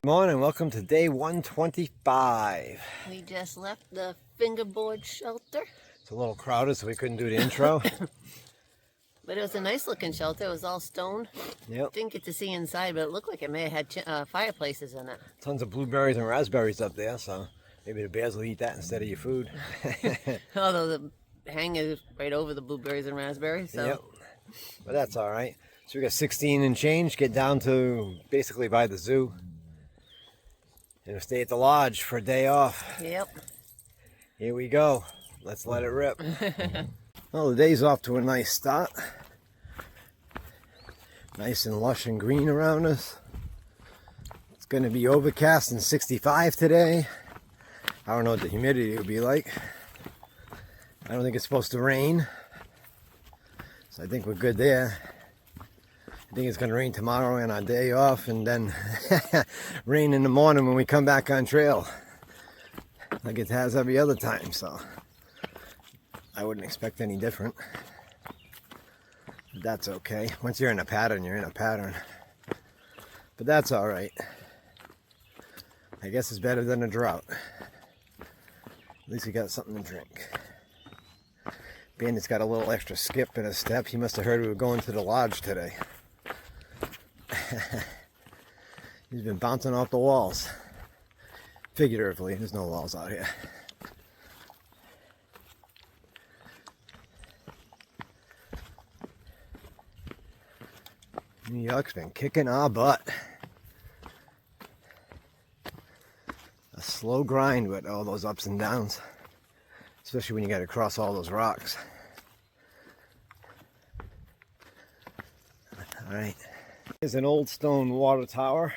Morning, welcome to day 125. We just left the fingerboard shelter. It's a little crowded, so we couldn't do the intro. But it was a nice looking shelter. It was all stone. Yep. Didn't get to see inside, but it looked like it may have had fireplaces in it. Tons of blueberries and raspberries up there, so maybe the bears will eat that instead of your food. Although the hang is right over the blueberries and raspberries. So. Yep. But that's all right. So we got 16 and change, get down to basically by the zoo. And we'll stay at the lodge for a day off. Yep. Here we go. Let's let it rip. Well, the day's off to a nice start. Nice and lush and green around us. It's going to be overcast and 65 today. I don't know what the humidity will be like. I don't think it's supposed to rain. So I think we're good there. I think it's going to rain tomorrow and our day off, and then rain in the morning when we come back on trail. Like it has every other time, so I wouldn't expect any different. But that's okay. Once you're in a pattern, you're in a pattern. But that's all right. I guess it's better than a drought. At least we got something to drink. Bandit's got a little extra skip in his step. He must have heard we were going to the lodge today. He's been bouncing off the walls. Figuratively, there's no walls out here. New York's been kicking our butt. A slow grind with all those ups and downs. Especially when you got to cross all those rocks. All right. Here's an old stone water tower.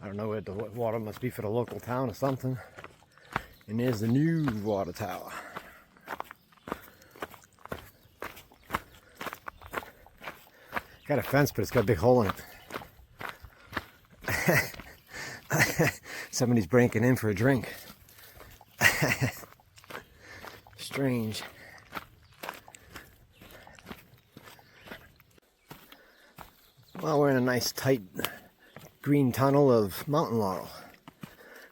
I don't know where the water must be for the local town or something. And there's the new water tower. Got a fence, but it's got a big hole in it. Somebody's breaking in for a drink. Strange. Well, we're in a nice tight green tunnel of mountain laurel.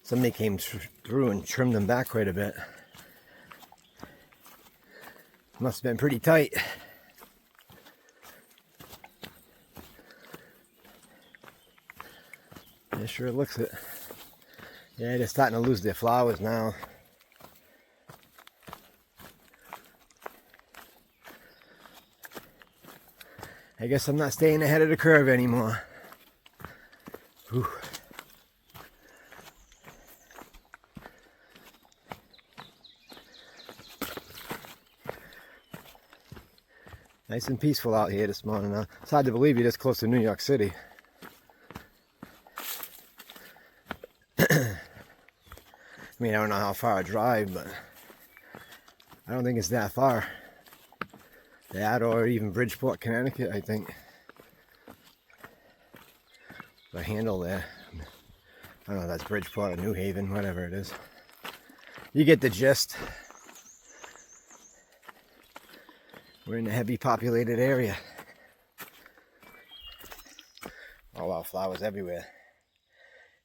Somebody came through and trimmed them back quite a bit. Must have been pretty tight. It sure looks it. Yeah, they're starting to lose their flowers now. I guess I'm not staying ahead of the curve anymore. Whew. Nice and peaceful out here this morning now. It's hard to believe you're this close to New York City. I mean, I don't know how far I drive, but I don't think it's that far. That or even Bridgeport, Connecticut, I think. The handle there. I don't know if that's Bridgeport or New Haven, whatever it is. You get the gist. We're in a heavy populated area. Oh wow, flowers everywhere.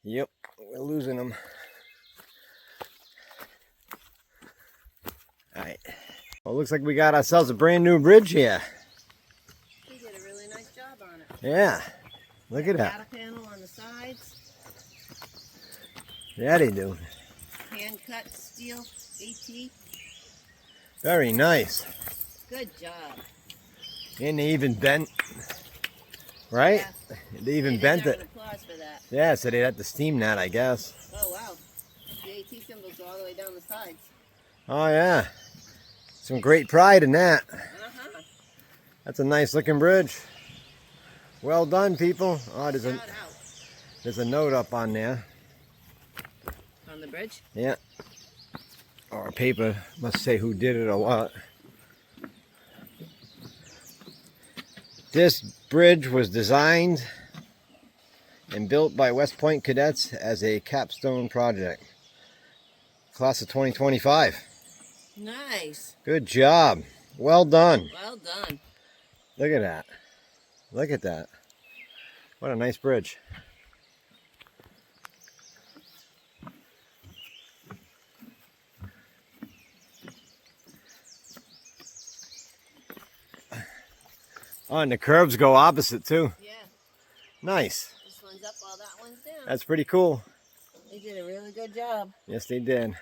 Yep, we're losing them. Alright. Well, looks like we got ourselves a brand new bridge here. We did a really nice job on it. Yeah, look at that. Data panel on the sides. Yeah, they do. Hand cut steel AT. Very nice. Good job. And they even bent, right? Yeah. They even They bent deserve it. an applause for that. Yeah, so they'd have to steam that, I guess. Oh wow. The AT symbols go all the way down the sides. Oh yeah. Some great pride in that. Uh-huh. That's a nice looking bridge. Well done, people. Oh, Shout out. there's a note up on there. On the bridge? Yeah. Or a paper. Must say who did it or what. This bridge was designed and built by West Point cadets as a capstone project. Class of 2025. Nice. Good job. Well done. Well done. Look at that. Look at that. What a nice bridge. Oh, and the curves go opposite too. Yeah. Nice. This one's up while that one's down. That's pretty cool. They did a really good job. Yes, they did.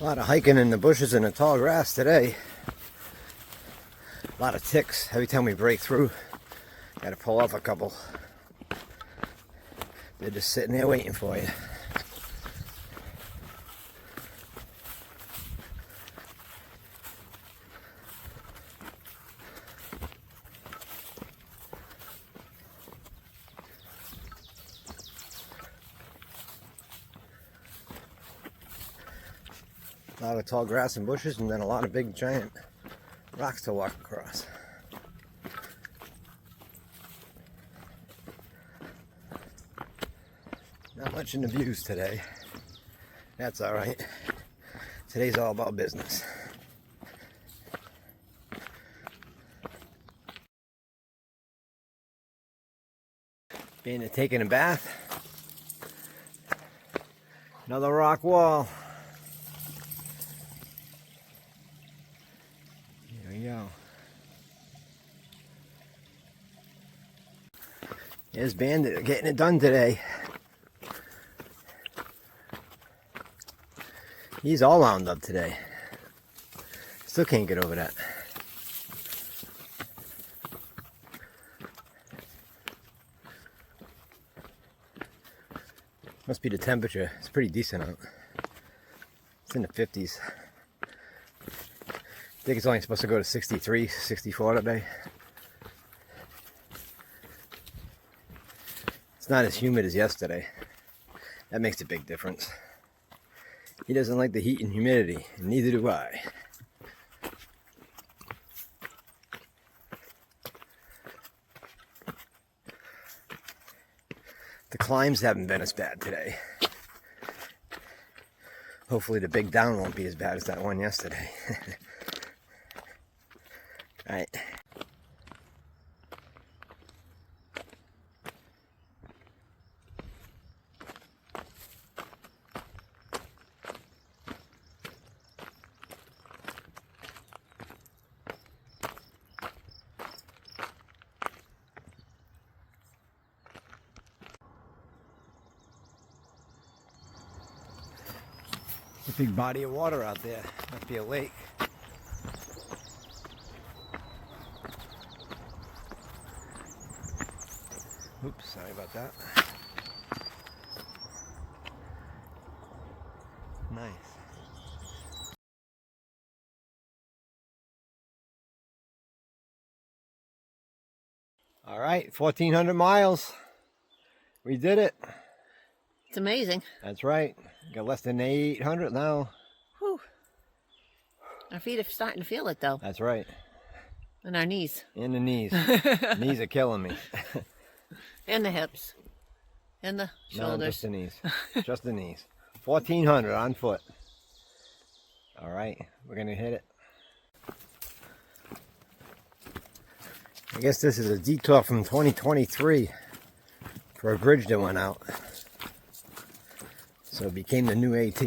A lot of hiking in the bushes and the tall grass today. A lot of ticks. Every time we break through, got to pull off a couple. They're just sitting there waiting for you. A lot of tall grass and bushes, and then a lot of big giant rocks to walk across. Not much in the views today. That's all right. Today's all about business. Being to taking a bath. Another rock wall. There we go. Here's Bandit getting it done today. He's all wound up today. Still can't get over that. Must be the temperature. It's pretty decent out. It's in the 50s. I think it's only supposed to go to 63, 64 today. It's not as humid as yesterday. That makes a big difference. He doesn't like the heat and humidity, and neither do I. The climbs haven't been as bad today. Hopefully the big down won't be as bad as that one yesterday. Alright. A big body of water out there. Must be a lake. Oops, sorry about that. Nice. All right, 1,400 miles. We did it. It's amazing. That's right. Got less than 800 now. Whew. Our feet are starting to feel it though. That's right. And our knees. And the knees. Knees are killing me. And the hips. And the shoulders. No, just the knees. Just the knees. 1,400 on foot. All right, we're gonna hit it. I guess this is a detour from 2023 for a bridge that went out. So it became the new AT.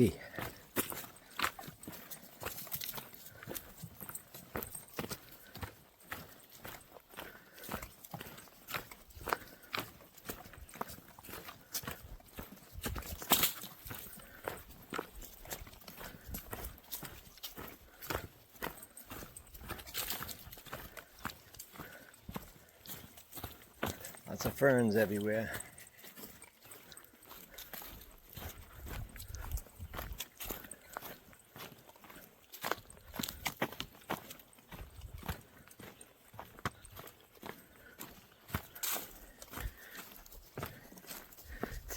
Lots of ferns everywhere.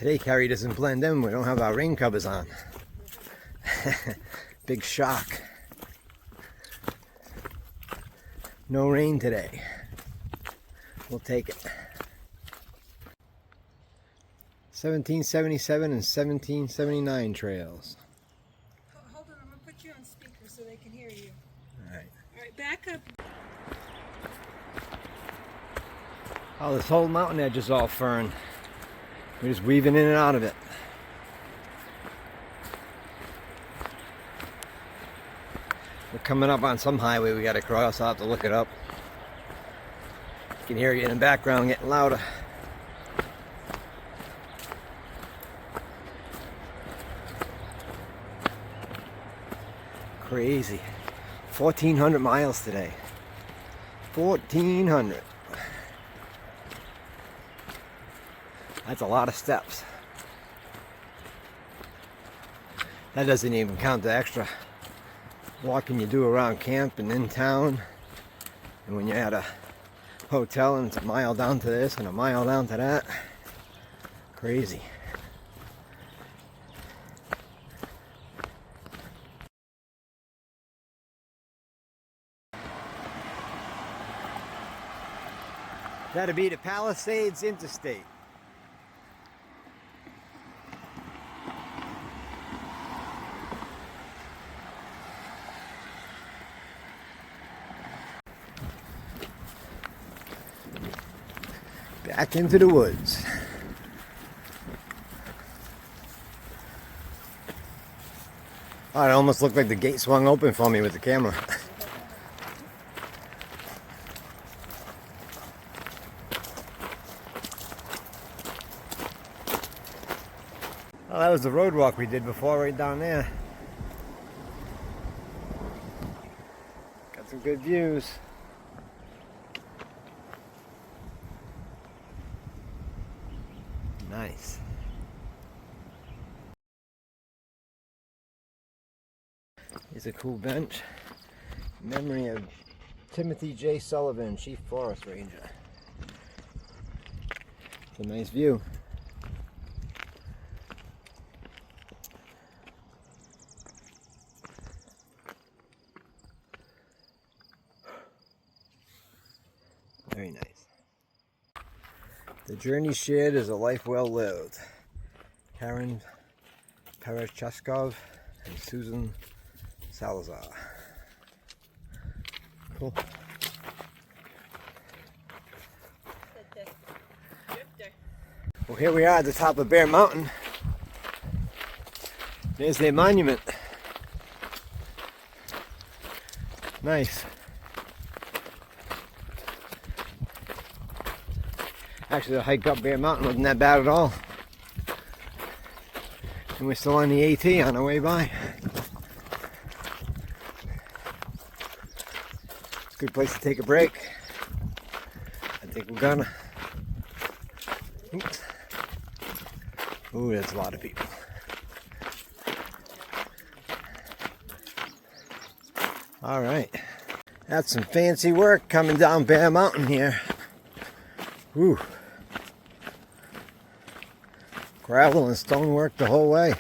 Today Carrie doesn't blend in. We don't have our rain covers on. Big shock. No rain today. We'll take it. 1777 and 1779 trails. Hold on, I'm going to put you on speaker so they can hear you. Alright. Alright, back up. Oh, this whole mountain edge is all fern. We're just weaving in and out of it. We're coming up on some highway we gotta cross. I'll have to look it up. You can hear it in the background getting louder. Crazy. 1,400 miles today. 1,400. That's a lot of steps. That doesn't even count the extra walking you do around camp and in town. And when you're at a hotel and it's a mile down to this and a mile down to that. Crazy. That'd be the Palisades Interstate. Back into the woods. Oh, it almost looked like the gate swung open for me with the camera. Oh, that was the road walk we did before, right down there. Got some good views. Nice. Here's a cool bench. Memory of Timothy J. Sullivan, Chief Forest Ranger. It's a nice view. Very nice. The journey shared is a life well lived. Karen Parachaskov and Susan Salazar. Cool. Well, here we are at the top of Bear Mountain. There's their monument. Nice. Actually, the hike up Bear Mountain wasn't that bad at all. And we're still on the AT on our way by. It's a good place to take a break. I think we're gonna. Oops. Ooh, there's a lot of people. All right. That's some fancy work coming down Bear Mountain here. Whew. Gravel and stonework the whole way.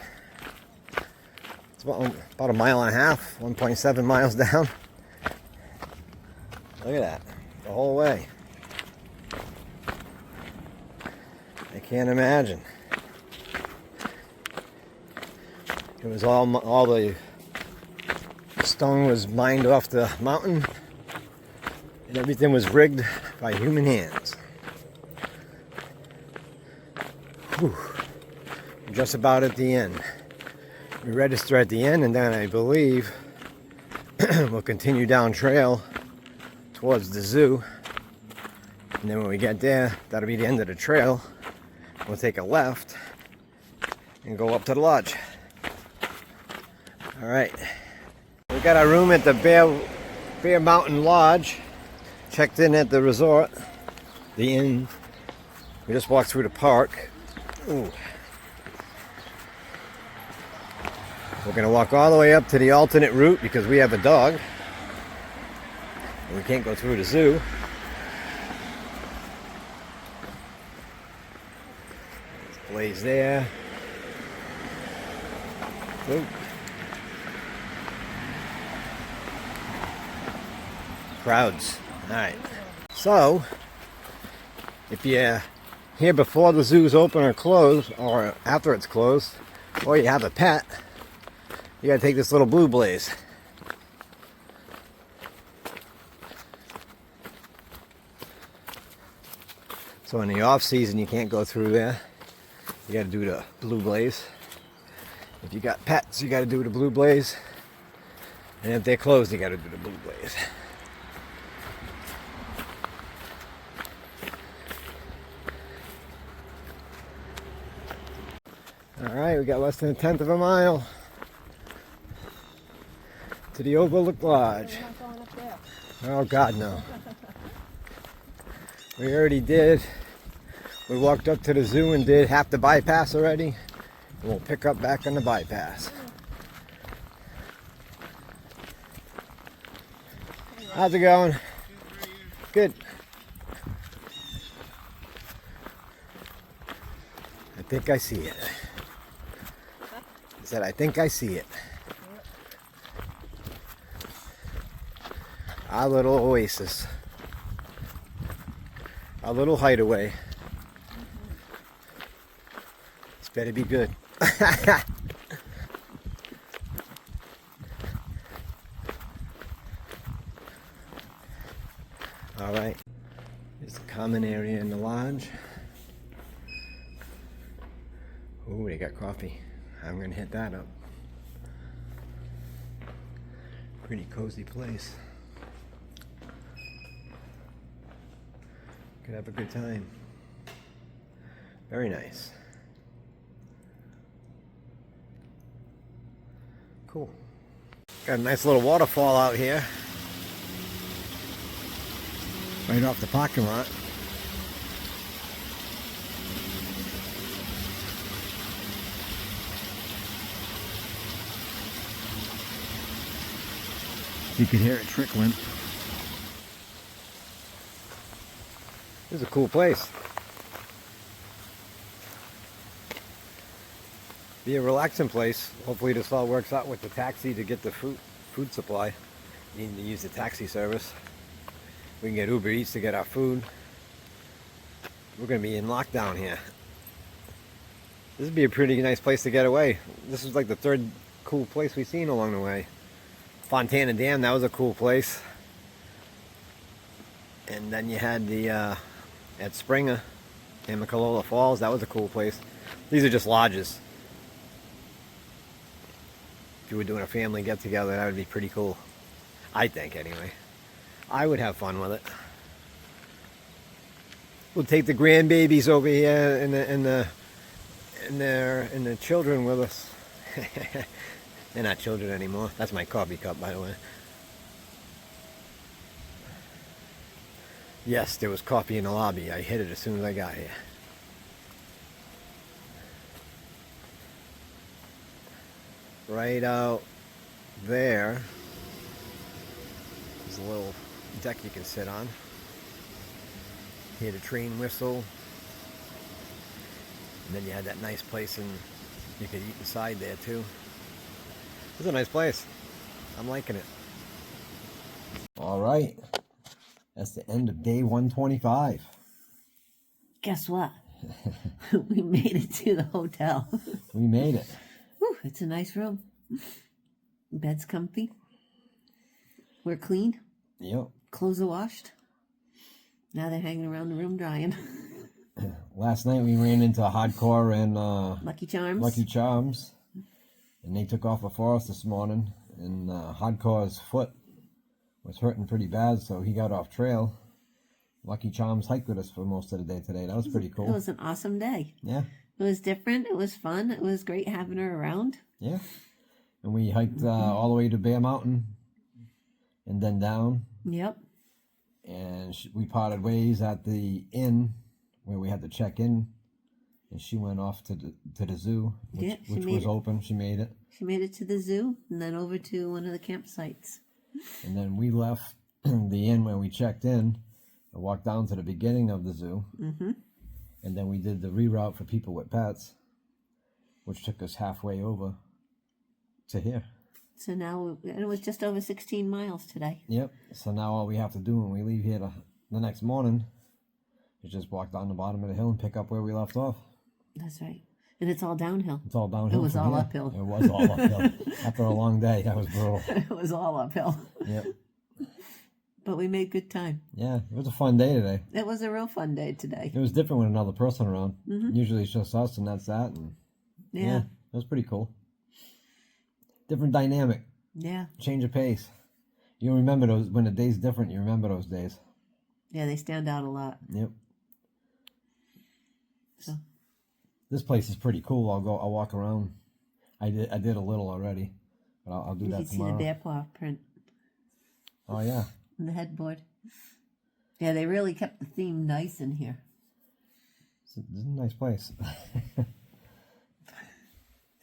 It's about a mile and a half, 1.7 miles down. Look at that, the whole way. I can't imagine. It was all the stone was mined off the mountain, and everything was rigged by human hands. Whew. Just about at the end. We register at the end, and then I believe we'll continue down trail towards the zoo. And then when we get there, that'll be the end of the trail. We'll take a left and go up to the lodge. All right. We got our room at the Bear Mountain Lodge. Checked in at the resort, the inn. We just walked through the park. Ooh. We're going to walk all the way up to the alternate route because we have a dog. And we can't go through the zoo. Blaze there. Oop. Crowds. Alright. So, if you're here before the zoo's open or closed, or after it's closed, or you have a pet, you gotta take this little blue blaze. So in the off season you can't go through there. You gotta do the blue blaze. If you got pets, you gotta do the blue blaze. And if they're closed, you gotta do the blue blaze. Alright, we got less than 1/10 of a mile to the Overlook Lodge. We're not going up there. Oh God, no. We already did. We walked up to the zoo and did half the bypass already. And we'll pick up back on the bypass. How's it going? Good. I think I see it. I said, I think I see it. Our little oasis. Our little hideaway. This better be good. I Alright. Here's the common area in the lodge. Ooh, they got coffee. I'm gonna hit that up. Pretty cozy place. Could have a good time. Very nice. Cool. Got a nice little waterfall out here. Right off the parking lot. You can hear it trickling. This is a cool place. Be a relaxing place. Hopefully this all works out with the taxi to get the food supply. Needing to use the taxi service. We can get Uber Eats to get our food. We're going to be in lockdown here. This would be a pretty nice place to get away. This is like the third cool place we've seen along the way. Fontana Dam, that was a cool place. And then you had the at Springer and Macalola Falls, that was a cool place. These are just lodges. If you were doing a family get together, that would be pretty cool. I think anyway. I would have fun with it. We'll take the grandbabies over here and the children with us. They're not children anymore. That's my coffee cup, by the way. Yes, there was coffee in the lobby. I hit it as soon as I got here. Right out there is a little deck you can sit on. Hear the train whistle. And then you had that nice place and you could eat inside there too. It's a nice place. I'm liking it. All right. That's the end of day 125. Guess what? We made it to the hotel. We made it. Whew, it's a nice room. Bed's comfy. We're clean. Yep. Clothes are washed. Now they're hanging around the room drying. Last night we ran into Hardcore and Lucky Charms. Lucky Charms. And they took off before us this morning. And Hardcore's foot was hurting pretty bad, so he got off trail. Lucky Charms hiked with us for most of the day today. That was pretty cool. It was an awesome day. Yeah. It was different. It was fun. It was great having her around. Yeah. And we hiked all the way to Bear Mountain and then down. Yep. And we parted ways at the inn where we had to check in. And she went off to the zoo, which was open. She made it. She made it to the zoo and then over to one of the campsites. And then we left the inn where we checked in and walked down to the beginning of the zoo. Mm-hmm. And then we did the reroute for people with pets, which took us halfway over to here. So now, and it was just over 16 miles today. Yep. So now all we have to do when we leave here the next morning is just walk down the bottom of the hill and pick up where we left off. That's right. And it's all downhill. It's all downhill. It was from all here. uphill. It was all uphill. After a long day, that was brutal. It was all uphill. Yep. But we made good time. Yeah, it was a fun day today. It was a real fun day today. It was different with another person around. Mm-hmm. Usually it's just us and that's that. And Yeah. it was pretty cool. Different dynamic. Yeah. Change of pace. You remember those, when the day's different, you remember those days. Yeah, they stand out a lot. Yep. So This place is pretty cool. I'll walk around. I did a little already, but I'll do you that can see tomorrow. the bear paw print Oh yeah. on the headboard. Yeah, they really kept the theme nice in here. This is a nice place.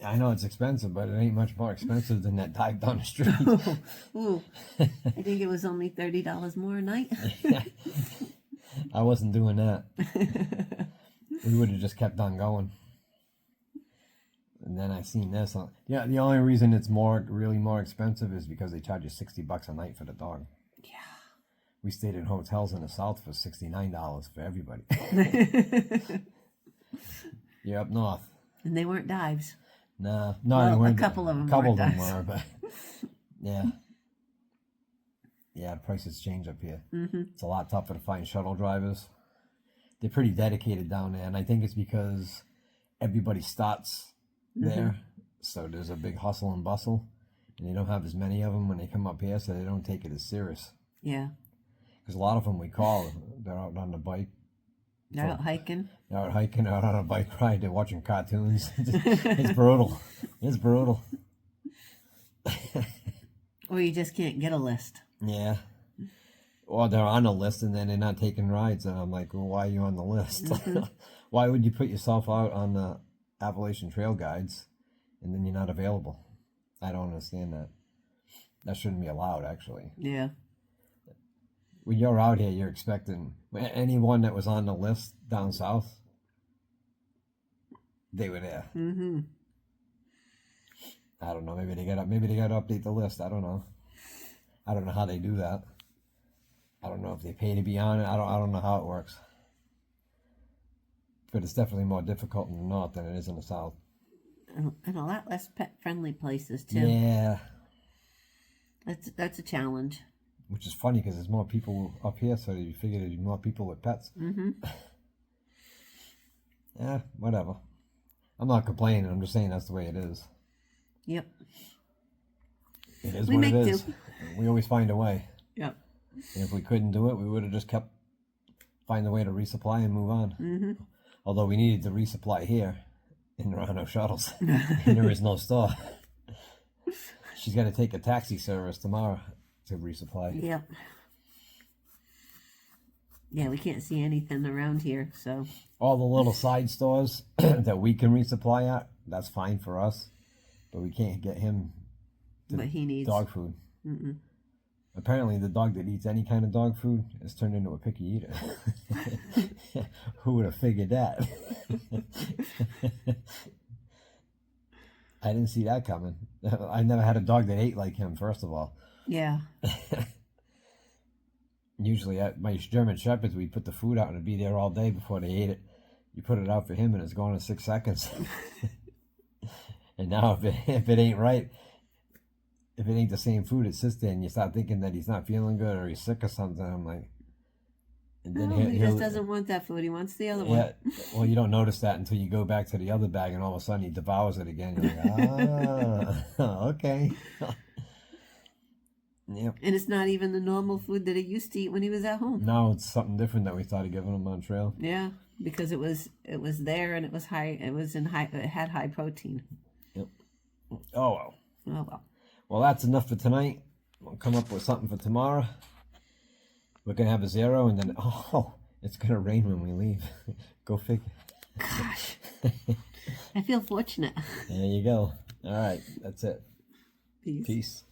I know it's expensive, but it ain't much more expensive than that dive down the street. Ooh, I think it was only $30 more a night. I wasn't doing that. We would have just kept on going. And then I seen this. Yeah, the only reason it's really more expensive is because they charge you $60 a night for the dog. Yeah. We stayed in hotels in the south for $69 for everybody. You're up north. And they weren't dives. No, Well, they weren't. a couple of them A couple of weren't them dives. were, but yeah. Yeah, the prices change up here. Mm-hmm. It's a lot tougher to find shuttle drivers. They're pretty dedicated down there, and I think it's because everybody starts there, so there's a big hustle and bustle, and they don't have as many of them when they come up here, so they don't take it as serious. Yeah. Because a lot of them we call, they're out on the bike. They're out hiking. They're out hiking, out on a bike ride, they're watching cartoons. It's brutal. It's brutal. Or you just can't get a list. Yeah. Or they're on a list and then they're not taking rides, and I'm like, well, why are you on the list? Why would you put yourself out on the Appalachian Trail Guides and then you're not available? I don't understand that. That shouldn't be allowed, actually. Yeah. When you're out here, you're expecting anyone that was on the list down south, they were there. Mm-hmm. I don't know. Maybe they got to update the list. I don't know. I don't know how they do that. I don't know if they pay to be on it. I don't know how it works. But it's definitely more difficult in the north than it is in the south. And a lot less pet-friendly places, too. Yeah. That's a challenge. Which is funny because there's more people up here, so you figure there'd be more people with pets. Mm-hmm. Yeah, whatever. I'm not complaining. I'm just saying that's the way it is. Yep. It is We what it make is. do. We always find a way. Yep. And if we couldn't do it, we would have just find a way to resupply and move on. Mm-hmm. Although we needed to resupply here, and there are no shuttles, and there is no store. She's got to take a taxi service tomorrow to resupply. Yep. Yeah, we can't see anything around here, so. All the little side stores that we can resupply at, that's fine for us, but we can't get him What he needs. dog food. Mm-mm. Apparently, the dog that eats any kind of dog food is turned into a picky eater. Who would have figured that? I didn't see that coming. I never had a dog that ate like him, first of all. Yeah. Usually, my German Shepherds, we put the food out and it'd be there all day before they ate it. You put it out for him and it's gone in 6 seconds. And now, if it ain't right, if it ain't the same food, it sits there and you start thinking that he's not feeling good or he's sick or something. I'm like, and then No, he just doesn't want that food. He wants the other one. Yeah, well, you don't notice that until you go back to the other bag and all of a sudden he devours it again. You're like, okay. Yep. And it's not even the normal food that he used to eat when he was at home. Now it's something different that we started giving him on trail. Yeah, because it was there and it was high. It was it had high protein. Yep. Oh well. Oh well. Well, that's enough for tonight. We'll come up with something for tomorrow. We're gonna have a 0, and then it's gonna rain when we leave. Go figure. Gosh, I feel fortunate. There you go. All right, that's it. Peace. Peace.